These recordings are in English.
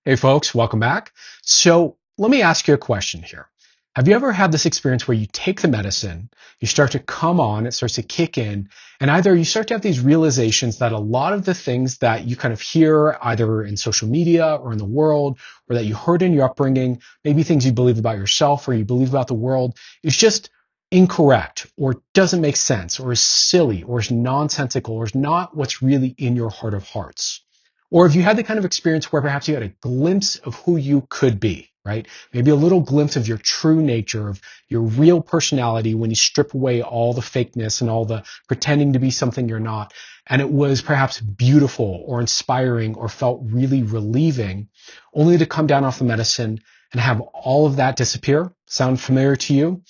Hey folks, welcome back. So let me ask you a question here. Have you ever had this experience where you take the medicine, you start to come on, it starts to kick in, and either you start to have these realizations that a lot of the things that you kind of hear either in social media or in the world, or that you heard in your upbringing, maybe things you believe about yourself or you believe about the world, is just incorrect or doesn't make sense or is silly or is nonsensical or is not what's really in your heart of hearts? Or have you had the kind of experience where perhaps you had a glimpse of who you could be, right? Maybe a little glimpse of your true nature, of your real personality when you strip away all the fakeness and all the pretending to be something you're not. And it was perhaps beautiful or inspiring or felt really relieving, only to come down off the medicine and have all of that disappear. Sound familiar to you?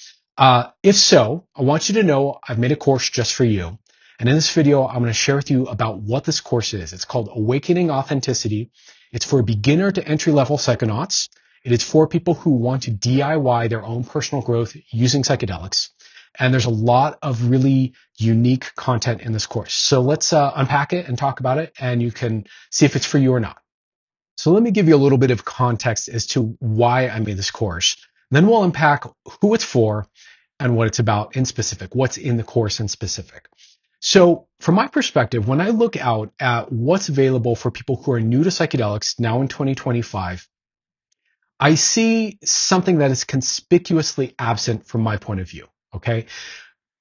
If so, I want you to know I've made a course just for you. And in this video, I'm going to share with you about what this course is. It's called Awakening Authenticity. It's for beginner to entry-level psychonauts. It is for people who want to DIY their own personal growth using psychedelics. And there's a lot of really unique content in this course. So let's unpack it and talk about it, and you can see if it's for you or not. So let me give you a little bit of context as to why I made this course. Then we'll unpack who it's for and what it's about in specific, what's in the course in specific. So from my perspective, when I look out at what's available for people who are new to psychedelics now in 2025, I see something that is conspicuously absent from my point of view. Okay.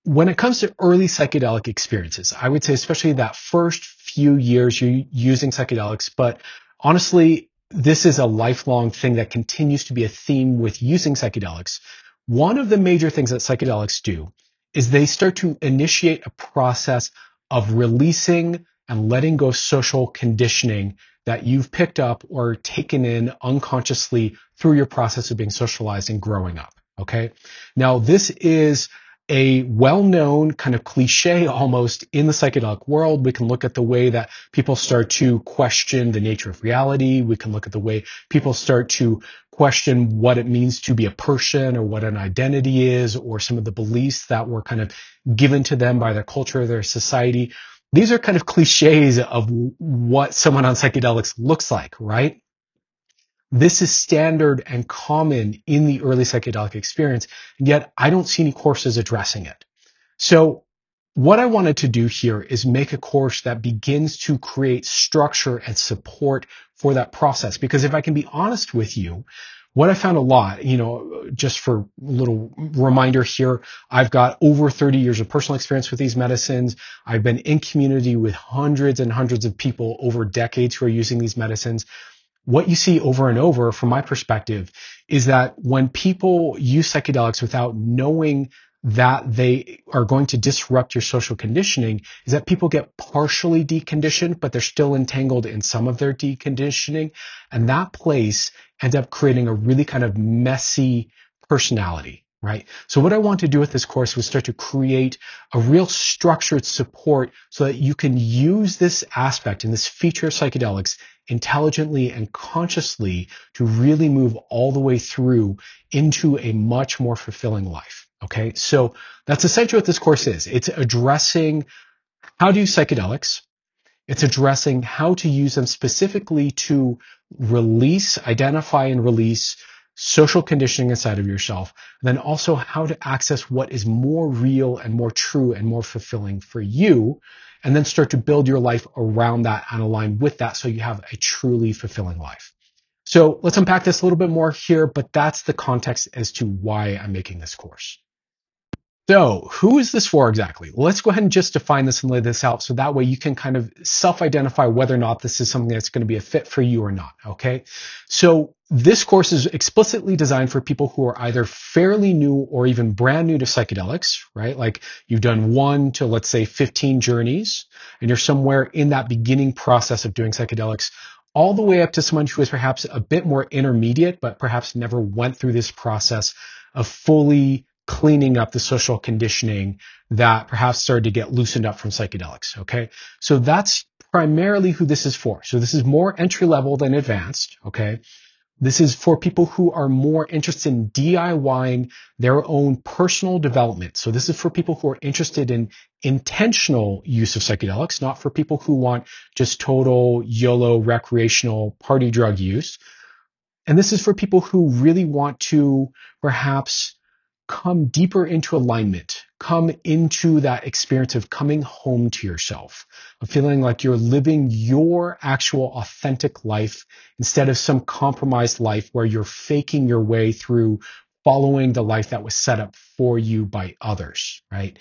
When it comes to early psychedelic experiences, I would say especially that first few years you're using psychedelics, but honestly, this is a lifelong thing that continues to be a theme with using psychedelics. One of the major things that psychedelics do is they start to initiate a process of releasing and letting go social conditioning that you've picked up or taken in unconsciously through your process of being socialized and growing up. Okay. Now, this is a well-known kind of cliche almost in the psychedelic world. We can look at the way that people start to question the nature of reality. We can look at the way people start to question what it means to be a person or what an identity is, or some of the beliefs that were kind of given to them by their culture, their society. These are kind of cliches of what someone on psychedelics looks like, right? This is standard and common in the early psychedelic experience, yet I don't see any courses addressing it. So what I wanted to do here is make a course that begins to create structure and support for that process. Because if I can be honest with you, what I found a lot, just for a little reminder here, I've got over 30 years of personal experience with these medicines. I've been in community with hundreds and hundreds of people over decades who are using these medicines. What you see over and over, from my perspective, is that when people use psychedelics without knowing that they are going to disrupt your social conditioning, is that people get partially deconditioned, but they're still entangled in some of their deconditioning. And that place ends up creating a really kind of messy personality, right? So what I want to do with this course was start to create a real structured support so that you can use this aspect and this feature of psychedelics intelligently and consciously to really move all the way through into a much more fulfilling life. Okay, so that's essentially what this course is. It's addressing how to use psychedelics. It's addressing how to use them specifically to identify and release social conditioning inside of yourself, and then also how to access what is more real and more true and more fulfilling for you, and then start to build your life around that and align with that so you have a truly fulfilling life. So let's unpack this a little bit more here, but that's the context as to why I'm making this course. So who is this for exactly? Well, let's go ahead and just define this and lay this out so that way you can kind of self-identify whether or not this is something that's going to be a fit for you or not, okay? So this course is explicitly designed for people who are either fairly new or even brand new to psychedelics, right? Like you've done 1 to, let's say, 15 journeys, and you're somewhere in that beginning process of doing psychedelics, all the way up to someone who is perhaps a bit more intermediate, but perhaps never went through this process of fully cleaning up the social conditioning that perhaps started to get loosened up from psychedelics, okay? So that's primarily who this is for. So this is more entry level than advanced, okay? This is for people who are more interested in DIYing their own personal development. So this is for people who are interested in intentional use of psychedelics, not for people who want just total YOLO recreational party drug use. And this is for people who really want to perhaps come deeper into alignment, come into that experience of coming home to yourself, of feeling like you're living your actual authentic life instead of some compromised life where you're faking your way through following the life that was set up for you by others, right?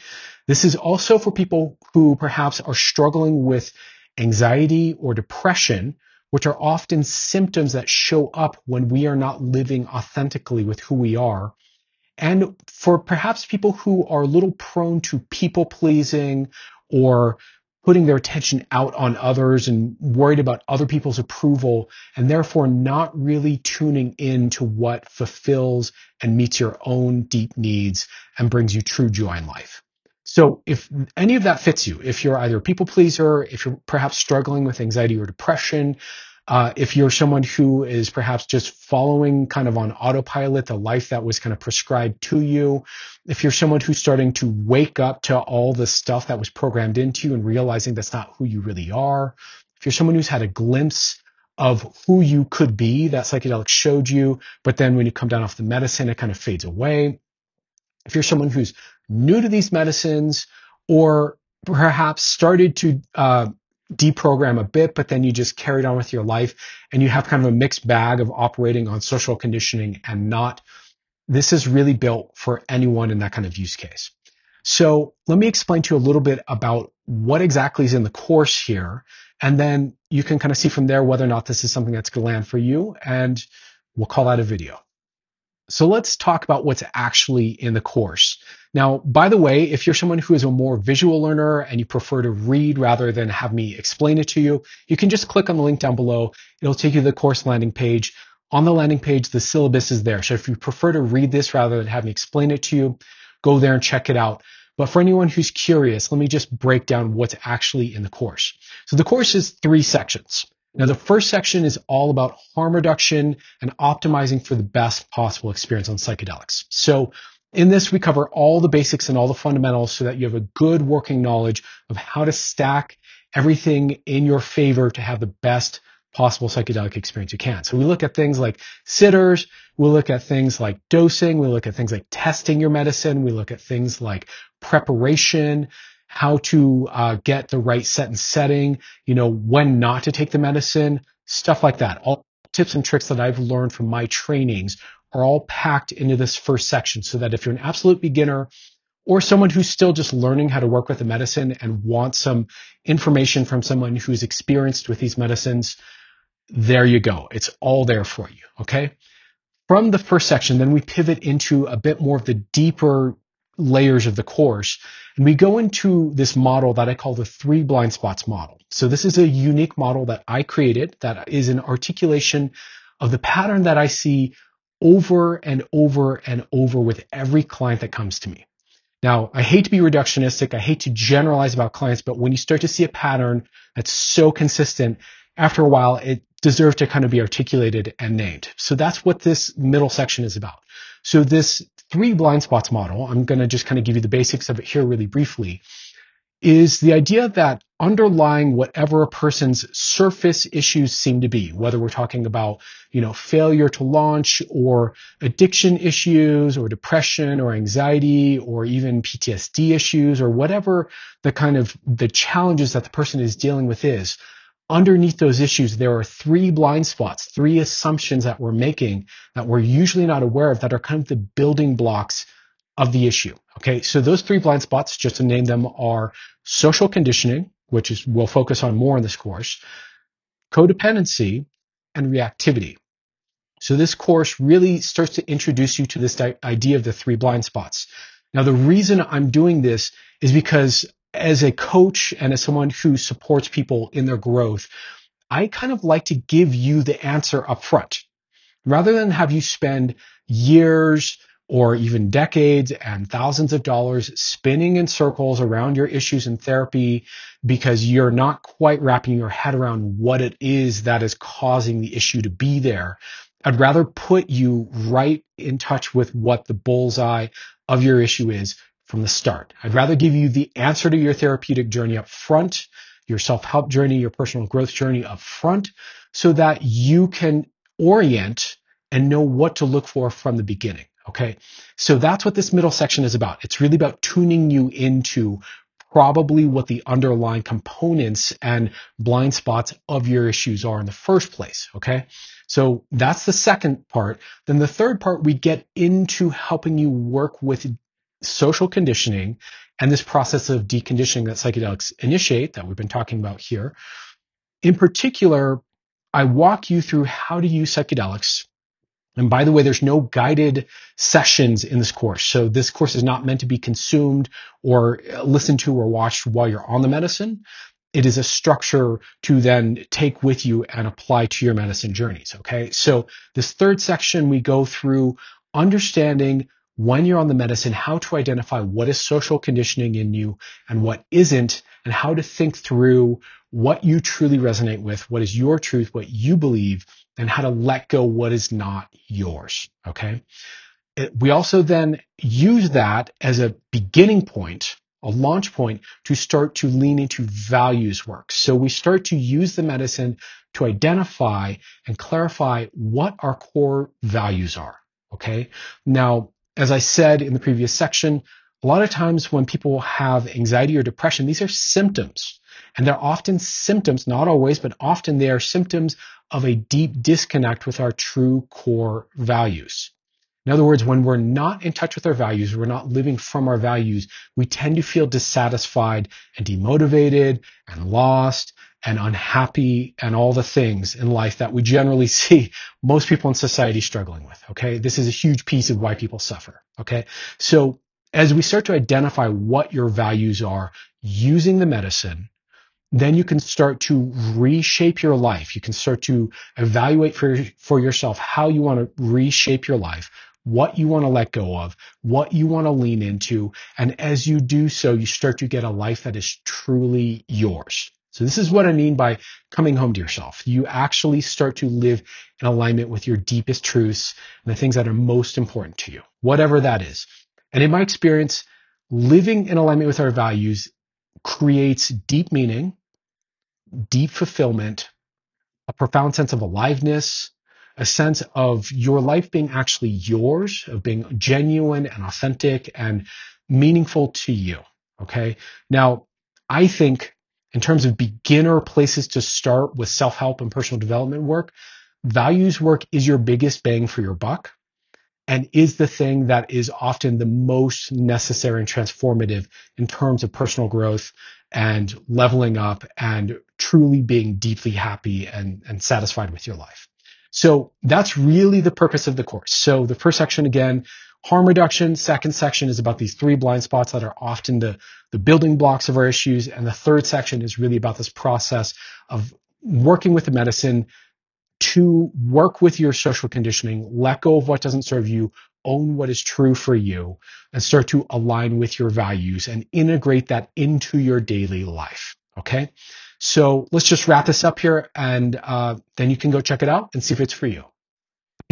This is also for people who perhaps are struggling with anxiety or depression, which are often symptoms that show up when we are not living authentically with who we are. And for perhaps people who are a little prone to people pleasing or putting their attention out on others and worried about other people's approval, and therefore not really tuning in to what fulfills and meets your own deep needs and brings you true joy in life. So if any of that fits you, if you're either a people pleaser, if you're perhaps struggling with anxiety or depression, if you're someone who is perhaps just following kind of on autopilot the life that was kind of prescribed to you, if you're someone who's starting to wake up to all the stuff that was programmed into you and realizing that's not who you really are, if you're someone who's had a glimpse of who you could be that psychedelics showed you, but then when you come down off the medicine, it kind of fades away. If you're someone who's new to these medicines or perhaps started to deprogram a bit, but then you just carried on with your life and you have kind of a mixed bag of operating on social conditioning and not, this is really built for anyone in that kind of use case. So let me explain to you a little bit about what exactly is in the course here. And then you can kind of see from there whether or not this is something that's going to land for you. And we'll call that a video. So let's talk about what's actually in the course. Now, by the way, if you're someone who is a more visual learner and you prefer to read rather than have me explain it to you, you can just click on the link down below. It'll take you to the course landing page. On the landing page, the syllabus is there. So if you prefer to read this rather than have me explain it to you, go there and check it out. But for anyone who's curious, let me just break down what's actually in the course. So the course is 3 sections. Now, the first section is all about harm reduction and optimizing for the best possible experience on psychedelics. So in this, we cover all the basics and all the fundamentals so that you have a good working knowledge of how to stack everything in your favor to have the best possible psychedelic experience you can. So we look at things like sitters, we look at things like dosing, we look at things like testing your medicine, we look at things like preparation, how to get the right set and setting, when not to take the medicine, stuff like that. All tips and tricks that I've learned from my trainings are all packed into this first section so that if you're an absolute beginner or someone who's still just learning how to work with the medicine and wants some information from someone who's experienced with these medicines, there you go. It's all there for you, okay? From the first section, then we pivot into a bit more of the deeper layers of the course. And we go into this model that I call the 3 blind spots model. So this is a unique model that I created that is an articulation of the pattern that I see over and over and over with every client that comes to me. Now, I hate to be reductionistic. I hate to generalize about clients, but when you start to see a pattern that's so consistent, after a while, it deserves to kind of be articulated and named. So that's what this middle section is about. So this 3 blind spots model, I'm going to just kind of give you the basics of it here really briefly, is the idea that underlying whatever a person's surface issues seem to be, whether we're talking about, failure to launch or addiction issues or depression or anxiety or even PTSD issues or whatever the challenges that the person is dealing with is, underneath those issues, there are 3 blind spots, 3 assumptions that we're making that we're usually not aware of that are kind of the building blocks of the issue. Okay, so those 3 blind spots, just to name them, are social conditioning, which we'll focus on more in this course, codependency, and reactivity. So this course really starts to introduce you to this idea of the 3 blind spots. Now, the reason I'm doing this is because as a coach and as someone who supports people in their growth, I kind of like to give you the answer up front. Rather than have you spend years or even decades and thousands of dollars spinning in circles around your issues in therapy because you're not quite wrapping your head around what it is that is causing the issue to be there, I'd rather put you right in touch with what the bullseye of your issue is from the start. I'd rather give you the answer to your therapeutic journey up front, your self-help journey, your personal growth journey up front, so that you can orient and know what to look for from the beginning. Okay. So that's what this middle section is about. It's really about tuning you into probably what the underlying components and blind spots of your issues are in the first place. Okay. So that's the second part. Then the third part, we get into helping you work with social conditioning and this process of deconditioning that psychedelics initiate that we've been talking about here. In particular, I walk you through how to use psychedelics. And by the way, there's no guided sessions in this course. So this course is not meant to be consumed or listened to or watched while you're on the medicine. It is a structure to then take with you and apply to your medicine journeys. Okay. So this third section, we go through understanding when you're on the medicine, how to identify what is social conditioning in you and what isn't, and how to think through what you truly resonate with, what is your truth, what you believe, and how to let go what is not yours. Okay. We also then use that as a beginning point, a launch point to start to lean into values work. So we start to use the medicine to identify and clarify what our core values are. Okay. Now, as I said in the previous section, a lot of times when people have anxiety or depression, these are symptoms. And they're often symptoms, not always, but often they are symptoms of a deep disconnect with our true core values. In other words, when we're not in touch with our values, we're not living from our values, we tend to feel dissatisfied and demotivated and lost and unhappy and all the things in life that we generally see most people in society struggling with. Okay. This is a huge piece of why people suffer. Okay. So as we start to identify what your values are using the medicine, then you can start to reshape your life. You can start to evaluate for yourself how you want to reshape your life, what you want to let go of, what you want to lean into. And as you do so, you start to get a life that is truly yours. So this is what I mean by coming home to yourself. You actually start to live in alignment with your deepest truths and the things that are most important to you, whatever that is. And in my experience, living in alignment with our values creates deep meaning, deep fulfillment, a profound sense of aliveness, a sense of your life being actually yours, of being genuine and authentic and meaningful to you. Okay. Now, I think in terms of beginner places to start with self-help and personal development work, values work is your biggest bang for your buck and is the thing that is often the most necessary and transformative in terms of personal growth and leveling up and truly being deeply happy and satisfied with your life. So that's really the purpose of the course. So the first section, again, harm reduction. Second section is about these three blind spots that are often the building blocks of our issues. And the third section is really about this process of working with the medicine to work with your social conditioning, let go of what doesn't serve you, own what is true for you, and start to align with your values and integrate that into your daily life. Okay. So let's just wrap this up here and then you can go check it out and see if it's for you.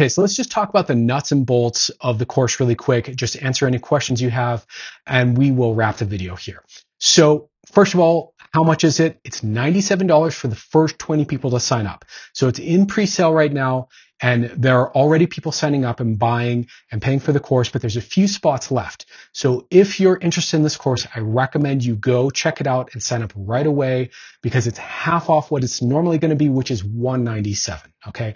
Okay, so let's just talk about the nuts and bolts of the course really quick, just answer any questions you have, and we will wrap the video here. So first of all, how much is it? It's $97 for the first 20 people to sign up. So it's in pre-sale right now, and there are already people signing up and buying and paying for the course, but there's a few spots left. So if you're interested in this course, I recommend you go check it out and sign up right away because it's half off what it's normally going to be, which is $197. Okay.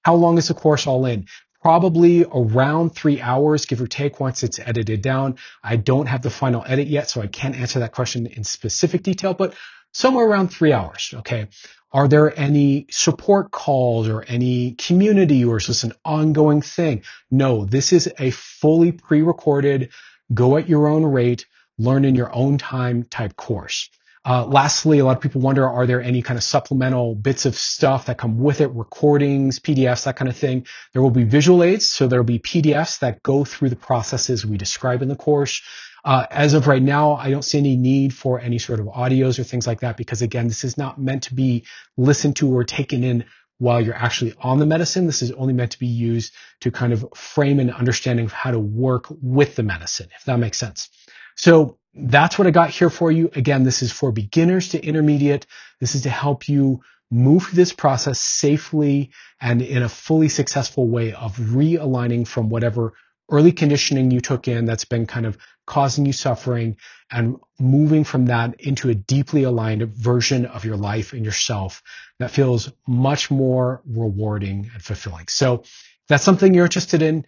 How long is the course all in? Probably around 3 hours, give or take, once it's edited down. I don't have the final edit yet, so I can't answer that question in specific detail, but somewhere around 3 hours. Okay. Are there any support calls or any community, or is this an ongoing thing? No, this is a fully pre-recorded, go at your own rate, learn in your own time type course. Lastly, a lot of people wonder, are there any kind of supplemental bits of stuff that come with it, recordings, PDFs, that kind of thing? There will be visual aids, so there will be PDFs that go through the processes we describe in the course. As of right now, I don't see any need for any sort of audios or things like that because, again, this is not meant to be listened to or taken in while you're actually on the medicine. This is only meant to be used to kind of frame an understanding of how to work with the medicine, if that makes sense. So that's what I got here for you. Again, this is for beginners to intermediate. This is to help you move through this process safely and in a fully successful way of realigning from whatever early conditioning you took in that's been kind of causing you suffering, and moving from that into a deeply aligned version of your life and yourself that feels much more rewarding and fulfilling. So if that's something you're interested in,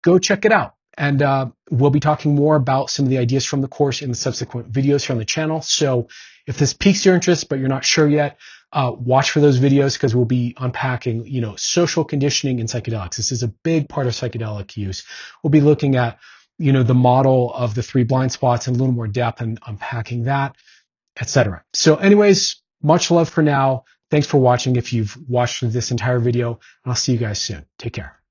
go check it out. And we'll be talking more about some of the ideas from the course in the subsequent videos here on the channel. So if this piques your interest, but you're not sure yet, watch for those videos, because we'll be unpacking, social conditioning in psychedelics. This is a big part of psychedelic use. We'll be looking at, the model of the 3 blind spots in a little more depth and unpacking that, etc. So anyways, much love for now. Thanks for watching if you've watched this entire video, and I'll see you guys soon. Take care.